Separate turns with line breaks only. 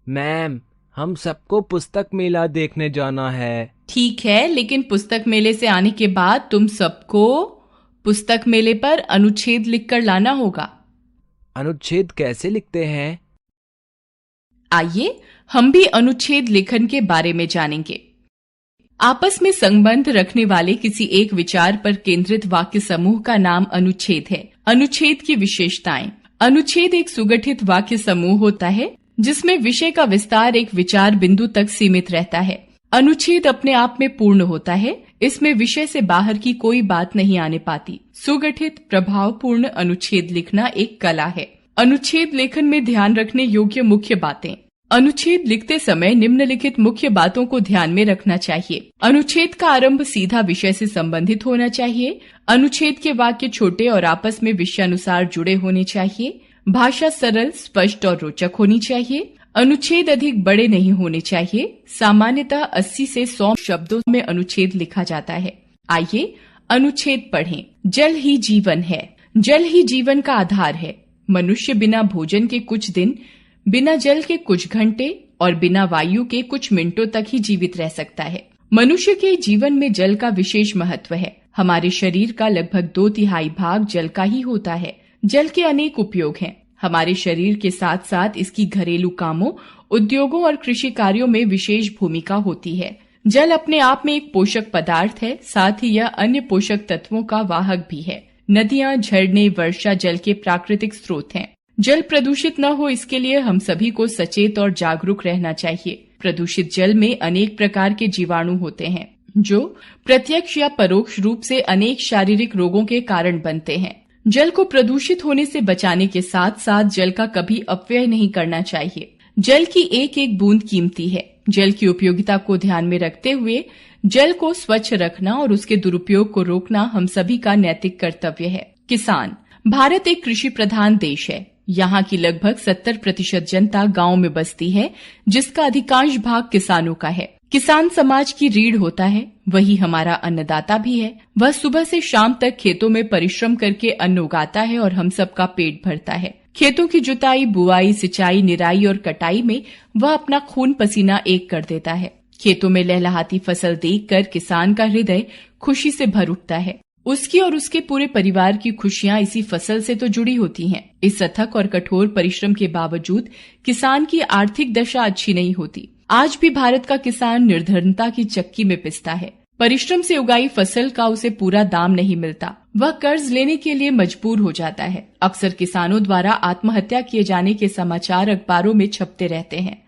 Ma'am, हम सबको पुस्तक मेला देखने जाना है।
ठीक है, लेकिन पुस्तक मेले से आने के बाद तुम सबको पुस्तक मेले पर अनुच्छेद लिखकर लाना होगा।
अनुच्छेद कैसे लिखते हैं?
आइए हम भी अनुच्छेद लेखन के बारे में जानेंगे। आपस में संबंध रखने वाले किसी एक विचार पर केंद्रित वाक्य समूह का नाम अनुच्छेद है। अनुच्छेद की विशेषताएं। अनुच्छेद एक सुगठित वाक्य समूह होता है जिसमें विषय का विस्तार एक विचार बिंदु तक सीमित रहता है। अनुच्छेद अपने आप में पूर्ण होता है, इसमें विषय से बाहर की कोई बात नहीं आने पाती। सुगठित प्रभावपूर्ण अनुच्छेद लिखना एक कला है। अनुच्छेद लेखन में ध्यान रखने योग्य मुख्य बातें। अनुच्छेद लिखते समय निम्नलिखित मुख्य बातों को ध्यान में रखना चाहिए। अनुच्छेद का आरंभ सीधा विषय से संबंधित होना चाहिए। अनुच्छेद के वाक्य छोटे और आपस में विषयानुसार जुड़े होने चाहिए। भाषा सरल, स्पष्ट और रोचक होनी चाहिए। अनुच्छेद अधिक बड़े नहीं होने चाहिए। सामान्यतः 80 से 100 शब्दों में अनुच्छेद लिखा जाता है। आइए अनुच्छेद पढ़ें। जल ही जीवन है। जल ही जीवन का आधार है। मनुष्य बिना भोजन के कुछ दिन, बिना जल के कुछ घंटे और बिना वायु के कुछ मिनटों तक ही जीवित रह सकता है। मनुष्य के जीवन में जल का विशेष महत्व है। हमारे शरीर का लगभग 2/3 भाग जल का ही होता है। जल के अनेक उपयोग हैं। हमारे शरीर के साथ साथ इसकी घरेलू कामों, उद्योगों और कृषि कार्यों में विशेष भूमिका होती है। जल अपने आप में एक पोषक पदार्थ है, साथ ही यह अन्य पोषक तत्वों का वाहक भी है। नदियां, झरने, वर्षा जल के प्राकृतिक स्रोत हैं। जल प्रदूषित न हो, इसके लिए हम सभी को सचेत और जागरूक रहना चाहिए। प्रदूषित जल में अनेक प्रकार के जीवाणु होते हैं जो प्रत्यक्ष या परोक्ष रूप से अनेक शारीरिक रोगों के कारण बनते हैं। जल को प्रदूषित होने से बचाने के साथ साथ जल का कभी अपव्यय नहीं करना चाहिए। जल की एक एक बूंद कीमती है। जल की उपयोगिता को ध्यान में रखते हुए जल को स्वच्छ रखना और उसके दुरुपयोग को रोकना हम सभी का नैतिक कर्तव्य है। किसान। भारत एक कृषि प्रधान देश है। यहाँ की लगभग 70% जनता गांव में बसती है, जिसका अधिकांश भाग किसानों का है। किसान समाज की रीढ़ होता है, वही हमारा अन्नदाता भी है। वह सुबह से शाम तक खेतों में परिश्रम करके अन्न उगाता है और हम सबका पेट भरता है। खेतों की जुताई, बुआई, सिंचाई, निराई और कटाई में वह अपना खून पसीना एक कर देता है। खेतों में लहलहाती फसल देखकर किसान का हृदय खुशी से भर उठता है। उसकी और उसके पूरे परिवार की खुशियां इसी फसल से तो जुड़ी होती हैं। इस अथक और कठोर परिश्रम के बावजूद किसान की आर्थिक दशा अच्छी नहीं होती। आज भी भारत का किसान निर्धनता की चक्की में पिसता है। परिश्रम से उगाई फसल का उसे पूरा दाम नहीं मिलता। वह कर्ज लेने के लिए मजबूर हो जाता है। अक्सर किसानों द्वारा आत्महत्या किए जाने के समाचार अखबारों में छपते रहते हैं।